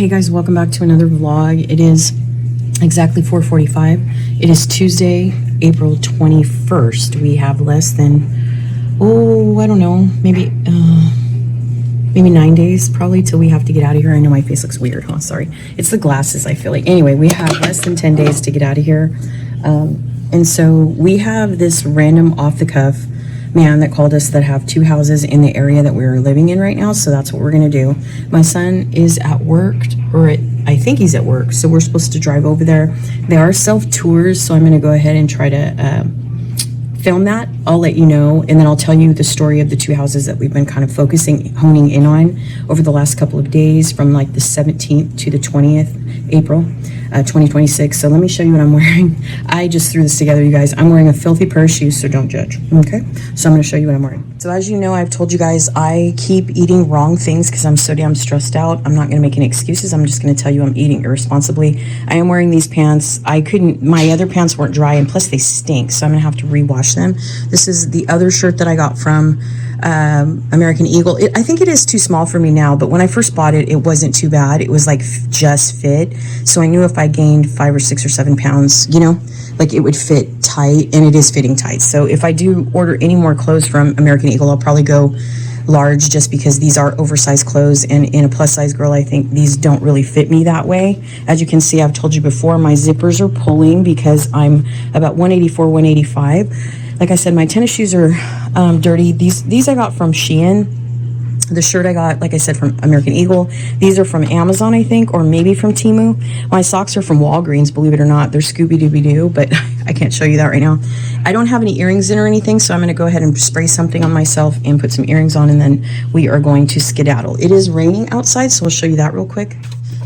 guys, welcome back to another vlog. It is exactly 4:45. It is Tuesday, April 21st. We have less than, I don't know, maybe 9 days probably till we have to get out of here. I know my face looks weird, huh? Sorry. It's the glasses, I feel like. Anyway, we have less than 10 days to get out of here. And so we have this random off-the-cuff man that called us that have two houses in the area that we're living in right now. So that's what we're going to do. My son is at work, I think he's at work. So we're supposed to drive over there. They are self-tours, so I'm going to go ahead and try to film that. I'll let you know, and then I'll tell you the story of the two houses that we've been kind of honing in on over the last couple of days, from like the 17th to the 20th April 2026. So let me show you what I'm wearing. I just threw this together, you guys. I'm wearing a filthy pair of shoes, so don't judge, okay? So I'm going to show you what I'm wearing. So as you know, I've told you guys I keep eating wrong things because I'm so damn stressed out. I'm not going to make any excuses. I'm just going to tell you I'm eating irresponsibly. I am wearing these pants. My other pants weren't dry, and plus they stink, so I'm going to have to rewash them. This is the other shirt that I got from American Eagle. I think it is too small for me now, but when I first bought it, it wasn't too bad. It was like just fit. So I knew if I gained 5 or 6 or 7 pounds, like it would fit tight, and it is fitting tight. So if I do order any more clothes from American Eagle, I'll probably go large, just because these are oversized clothes, and in a plus size girl, I think these don't really fit me that way. As you can see, I've told you before, my zippers are pulling because I'm about 184, 185. Like I said, my tennis shoes are dirty. These I got from Shein. The shirt I got, like I said, from American Eagle. These are from Amazon, I think, or maybe from Temu. My socks are from Walgreens, believe it or not. They're Scooby-Dooby-Doo, but I can't show you that right now. I don't have any earrings in or anything, so I'm going to go ahead and spray something on myself and put some earrings on, and then we are going to skedaddle. It is raining outside, so I'll show you that real quick.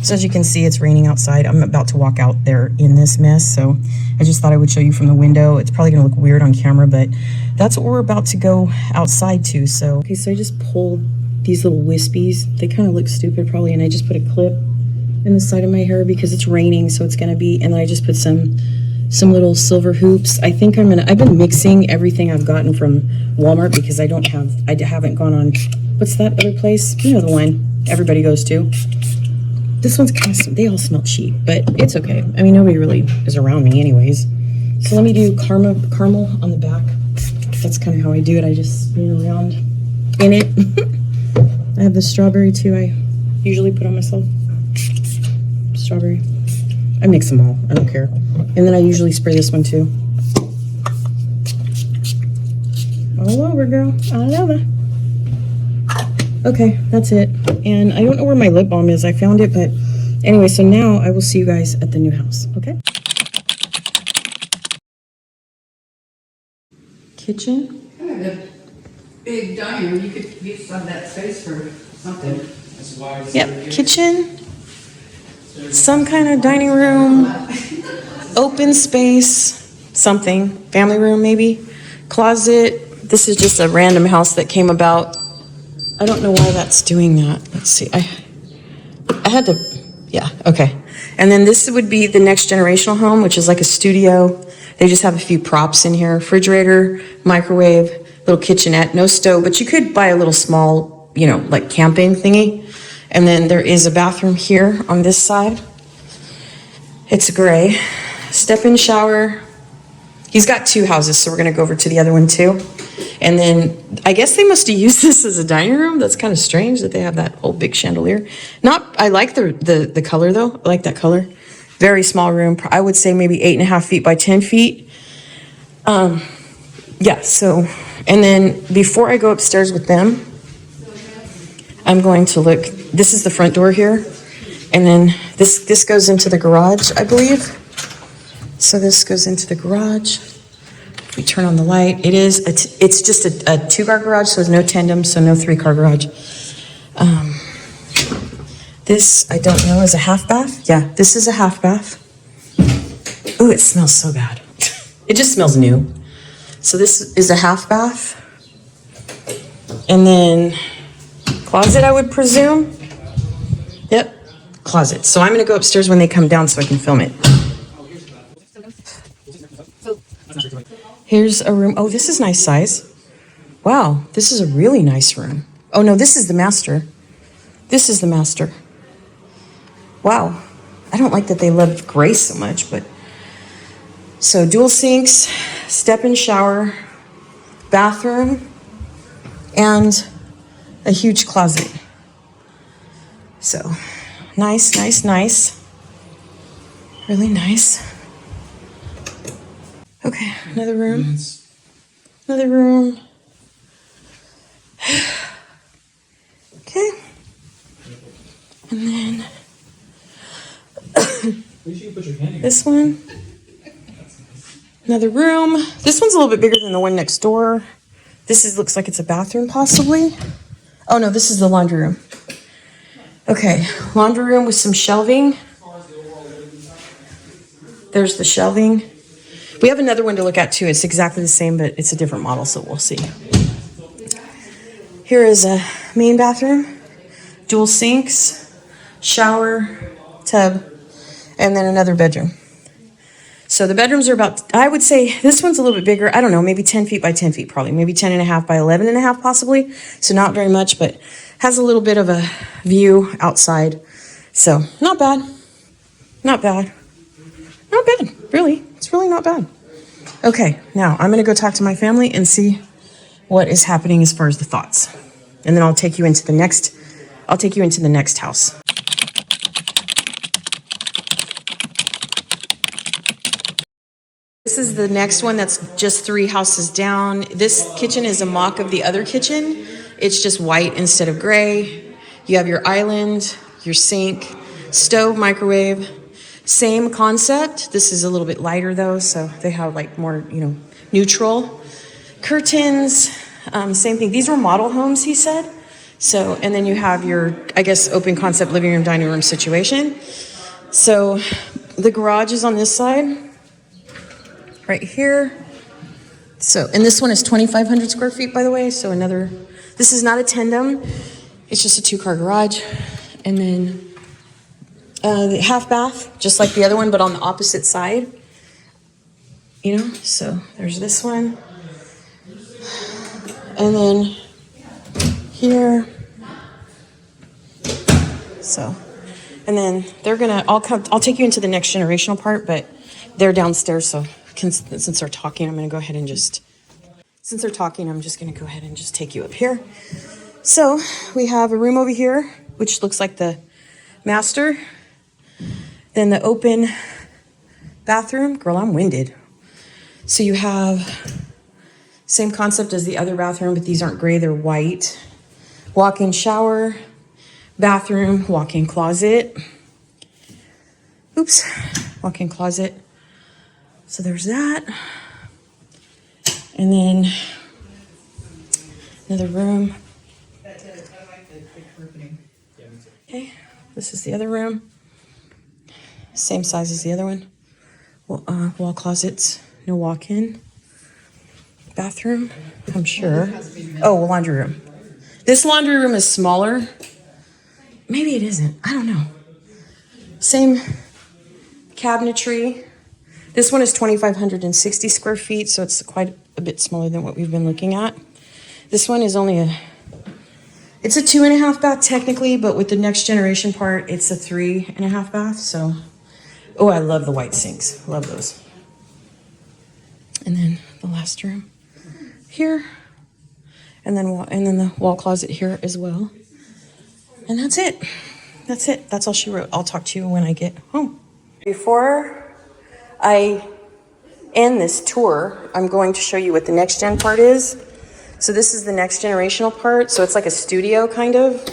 So as you can see, it's raining outside. I'm about to walk out there in this mess, so I just thought I would show you from the window. It's probably going to look weird on camera, but that's what we're about to go outside to. So, okay, so I just pulled these little wispies. They kind of look stupid probably, and I just put a clip in the side of my hair because it's raining, so it's going to be, and then I just put some little silver hoops. I think I've been mixing everything I've gotten from Walmart because I haven't gone on, what's that other place? You know, the one everybody goes to. This one's kind of, they all smell cheap, but it's okay. I mean, nobody really is around me anyways. So let me do caramel on the back. That's kind of how I do it. I just spin around in it. I have the strawberry too. I usually put on myself. Strawberry. I mix them all. I don't care. And then I usually spray this one too. All over, girl. All over. Okay, that's it. And I don't know where my lip balm is. I found it, but anyway, so now I will see you guys at the new house, okay? Kitchen. Kind of a big dining room. You could use some of that space for something. That's why. Yep, kitchen. Some kind of dining room. Open space. Something. Family room, maybe. Closet. This is just a random house that came about. I don't know why that's doing that. Let's see. I had to, yeah, okay. And then this would be the next generational home, which is like a studio. They just have a few props in here. Refrigerator, microwave, little kitchenette, no stove, but you could buy a little small, like camping thingy. And then there is a bathroom here on this side. It's gray. Step-in shower. He's got two houses, so we're gonna go over to the other one too. And then I guess they must have used this as a dining room. That's kind of strange that they have that whole big chandelier. I like the color though. I like that color. Very small room. I would say maybe 8.5 feet by 10 feet. Yeah, so, and then before I go upstairs with them, I'm going to look, this is the front door here. And then this goes into the garage, I believe. So this goes into the garage. We turn on the light. It's just a 2-car garage, so there's no tandem, so no 3-car garage. This, I don't know, is a half bath. Yeah, this is a half bath. Ooh, it smells so bad. It just smells new. So this is a half bath. And then closet, I would presume. Yep, closet. So I'm gonna go upstairs when they come down so I can film it. Here's a room. Oh, this is nice size. Wow, this is a really nice room. Oh no, this is the master. This is the master. Wow. I don't like that they love gray so much, but. So dual sinks, step-in shower, bathroom, and a huge closet. So nice, nice, nice. Really nice. Okay, another room. Another room. Okay. And then this one. Another room. This one's a little bit bigger than the one next door. Looks like it's a bathroom possibly. Oh no, this is the laundry room. Okay, laundry room with some shelving. There's the shelving. We have another one to look at too. It's exactly the same, but it's a different model, so we'll see. Here is a main bathroom, dual sinks, shower, tub, and then another bedroom. So the bedrooms are about, I would say this one's a little bit bigger. I don't know, maybe 10 feet by 10 feet probably. Maybe 10 and a half by 11 and a half possibly. So not very much, but has a little bit of a view outside. So not bad. Not bad. Not bad, really. It's really not bad. Okay, now I'm going to go talk to my family and see what is happening as far as the thoughts. And then I'll take you into the next house. This is the next one that's just 3 houses down. This kitchen is a mock of the other kitchen. It's just white instead of gray. You have your island, your sink, stove, microwave. Same concept. This is a little bit lighter though, so they have like more, neutral. Curtains, same thing. These were model homes, he said. So, and then you have your, I guess, open concept living room, dining room situation. So the garage is on this side. Right here. So, and this one is 2,500 square feet, by the way. So this is not a tandem. It's just a 2-car garage. And then the half bath, just like the other one, but on the opposite side. So there's this one. And then here. So, and then I'll take you into the next generational part, but they're downstairs, so since they're talking, I'm going to go ahead and I'm just going to go ahead and just take you up here. So we have a room over here, which looks like the master. Then the open bathroom. Girl, I'm winded. So you have same concept as the other bathroom, but these aren't gray, they're white. Walk-in shower, bathroom, walk-in closet. Oops, walk-in closet. So there's that. And then another room. Okay, this is the other room. Same size as the other one. Wall closets, no walk-in. Bathroom, I'm sure. Oh, laundry room. This laundry room is smaller. Maybe it isn't, I don't know. Same cabinetry. This one is 2,560 square feet, so it's quite a bit smaller than what we've been looking at. This one is it's a 2.5 bath technically, but with the next generation part, it's a 3.5 bath. So, oh, I love the white sinks. Love those. And then the last room here, and then the wall closet here as well. And that's it. That's it. That's all she wrote. I'll talk to you when I get home. Before I end this tour, I'm going to show you what the next gen part is. So this is the next generational part. So it's like a studio kind of,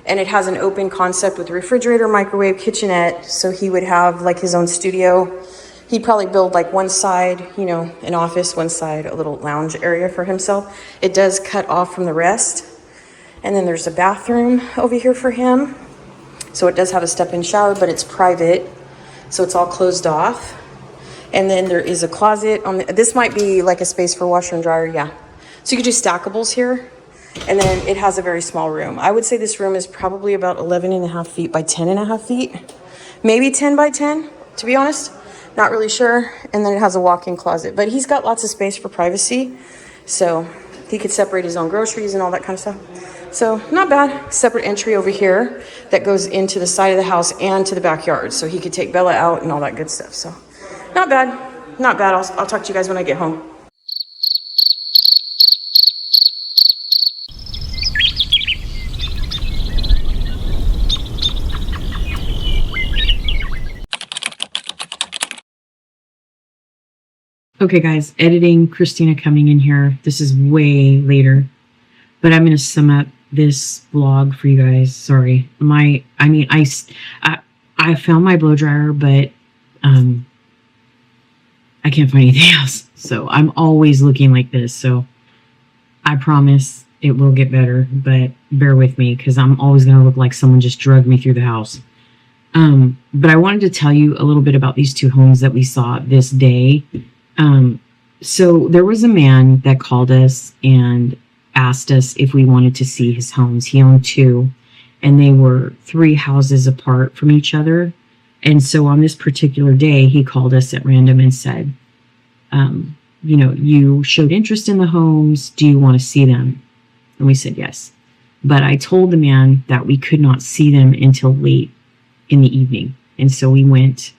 and it has an open concept with refrigerator, microwave, kitchenette. So he would have like his own studio. He'd probably build like one side, an office, one side, a little lounge area for himself. It does cut off from the rest. And then there's a bathroom over here for him. So it does have a step-in shower, but it's private. So it's all closed off. And then there is a closet this might be like a space for washer and dryer, yeah. So you could do stackables here. And then it has a very small room. I would say this room is probably about 11.5 feet by 10.5 feet. Maybe 10 by 10, to be honest. Not really sure. And then it has a walk-in closet. But he's got lots of space for privacy. So he could separate his own groceries and all that kind of stuff. So not bad. Separate entry over here that goes into the side of the house and to the backyard. So he could take Bella out and all that good stuff. So not bad. Not bad. I'll talk to you guys when I get home. Okay, guys, editing, Christina coming in here. This is way later, but I'm going to sum up this vlog for you guys. Sorry. I found my blow dryer, but I can't find anything else. So I'm always looking like this. So I promise it will get better, but bear with me because I'm always going to look like someone just drugged me through the house. But I wanted to tell you a little bit about these two homes that we saw this day. So there was a man that called us and asked us if we wanted to see his homes. He owned two, and they were 3 houses apart from each other. And so on this particular day, he called us at random and said, you showed interest in the homes. Do you want to see them? And we said yes. But I told the man that we could not see them until late in the evening. And so we went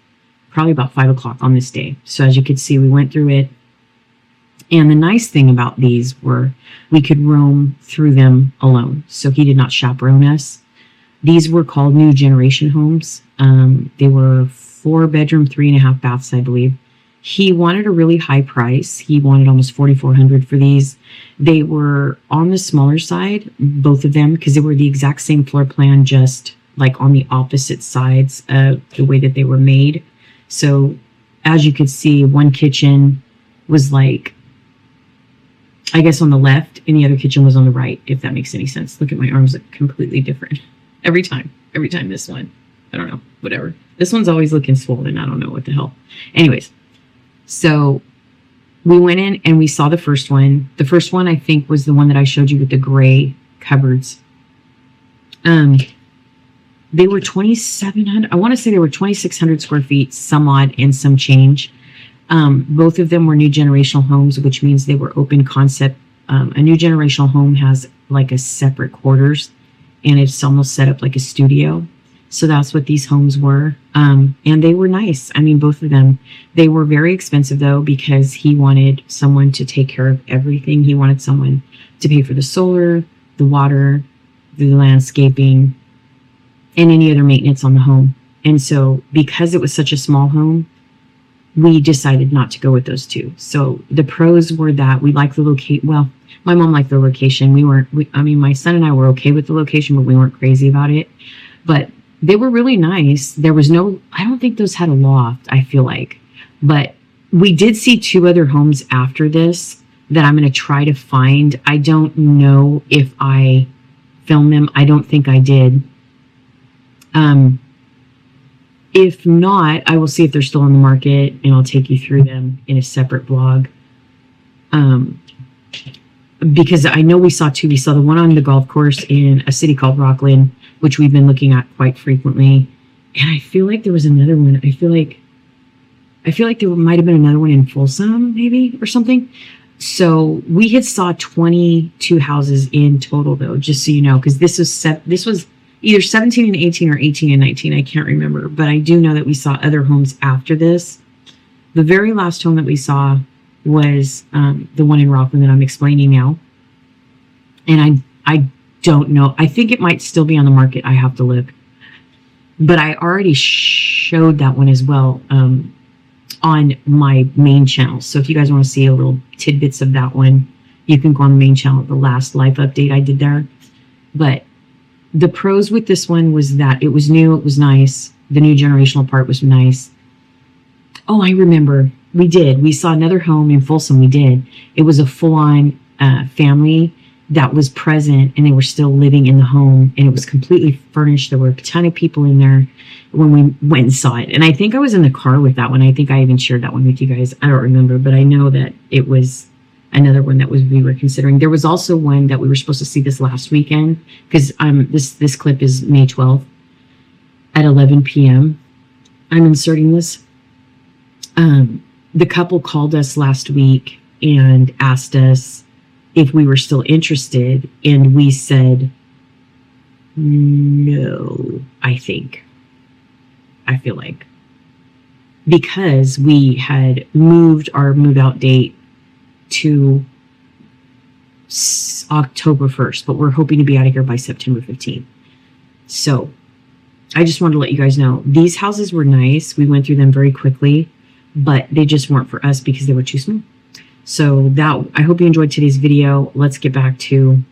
probably about 5 o'clock on this day. So as you could see, we went through it. And the nice thing about these were we could roam through them alone. So he did not chaperone us. These were called new generation homes. They were 4-bedroom, 3.5 baths, I believe. He wanted a really high price. He wanted almost $4,400 for these. They were on the smaller side, both of them, because they were the exact same floor plan, just like on the opposite sides of the way that they were made. So as you could see, one kitchen was like, I guess on the left, and the other kitchen was on the right, if that makes any sense. Look at my arms, look completely different. Every time this one, I don't know, whatever. This one's always looking swollen. I don't know what the hell. Anyways, so we went in and we saw the first one. The first one, I think, was the one that I showed you with the gray cupboards. They were 2,700. I want to say they were 2,600 square feet, some odd and some change. Both of them were new generational homes, which means they were open concept. A new generational home has like a separate quarters, and it's almost set up like a studio. So that's what these homes were. And they were nice. I mean, both of them. They were very expensive though, because he wanted someone to take care of everything. He wanted someone to pay for the solar, the water, the landscaping, and any other maintenance on the home. And so because it was such a small home, we decided not to go with those two. So the pros were that we liked the location. Well, my mom liked the location. My son and I were okay with the location, but we weren't crazy about it. But they were really nice. There was I don't think those had a loft, I feel like. But we did see 2 other homes after this that I'm going to try to find. I don't know if I filmed them. I don't think I did. If not, I will see if they're still on the market, and I'll take you through them in a separate vlog. Because I know we saw 2. We saw the one on the golf course in a city called Rockland, which we've been looking at quite frequently. And I feel like there was another one. I feel like there might have been another one in Folsom, maybe, or something. So we had saw 22 houses in total, though, just so you know, because this was either 17 and 18 or 18 and 19. I can't remember, but I do know that we saw other homes after this. The very last home that we saw was the one in Rockland that I'm explaining now. And I don't know. I think it might still be on the market. I have to look. But I already showed that one as well on my main channel. So if you guys want to see a little tidbits of that one, you can go on the main channel, the last life update I did there. But the pros with this one was that it was new, it was nice. The new generational part was nice. Oh, I remember. We saw another home in Folsom. We did. It was a full-on family that was present, and they were still living in the home, and it was completely furnished. There were a ton of people in there when we went and saw it. And I think I was in the car with that one. I think I even shared that one with you guys. I don't remember, but I know that it was another one that we were considering. There was also one that we were supposed to see this last weekend, because this clip is May 12th at 11 p.m. I'm inserting this. The couple called us last week and asked us if we were still interested, and we said No, I feel like, because we had moved our move out date to October 1st, but we're hoping to be out of here by September 15th. So I just wanted to let you guys know these houses were nice. We went through them very quickly, but they just weren't for us because they were too small. So I hope you enjoyed today's video. Let's get back to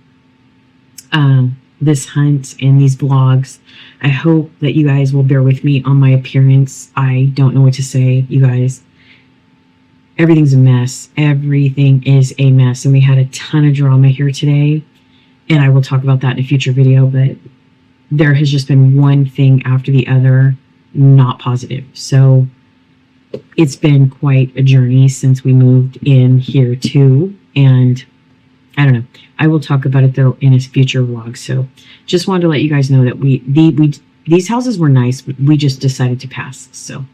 this hunt and these vlogs. I hope that you guys will bear with me on my appearance. I don't know what to say, you guys. Everything's a mess. Everything is a mess. And we had a ton of drama here today. And I will talk about that in a future video. But there has just been one thing after the other not positive. So it's been quite a journey since we moved in here too. And I don't know. I will talk about it though in a future vlog. So just wanted to let you guys know that these houses were nice, but we just decided to pass. So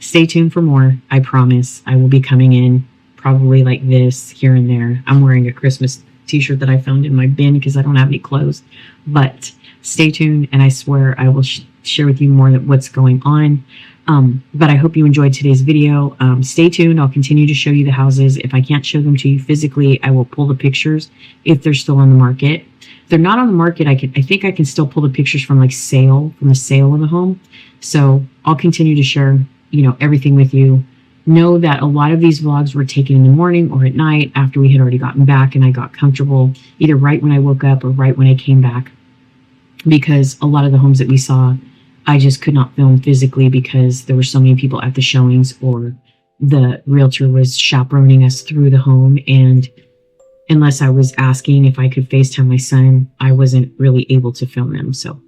stay tuned for more. I promise I will be coming in probably like this here and there. I'm wearing a Christmas t-shirt that I found in my bin because I don't have any clothes, but stay tuned. And I swear I will share with you more of what's going on. But I hope you enjoyed today's video. Stay tuned. I'll continue to show you the houses. If I can't show them to you physically, I will pull the pictures if they're still on the market. If they're not on the market, I think I can still pull the pictures from the sale of the home. So I'll continue to share, everything with you. Know that a lot of these vlogs were taken in the morning or at night after we had already gotten back and I got comfortable, either right when I woke up or right when I came back, because a lot of the homes that we saw, I just could not film physically because there were so many people at the showings, or the realtor was chaperoning us through the home. And unless I was asking if I could FaceTime my son, I wasn't really able to film them. So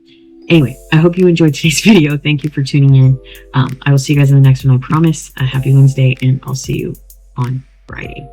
anyway, I hope you enjoyed today's video. Thank you for tuning in. I will see you guys in the next one. I promise. A happy Wednesday, and I'll see you on Friday.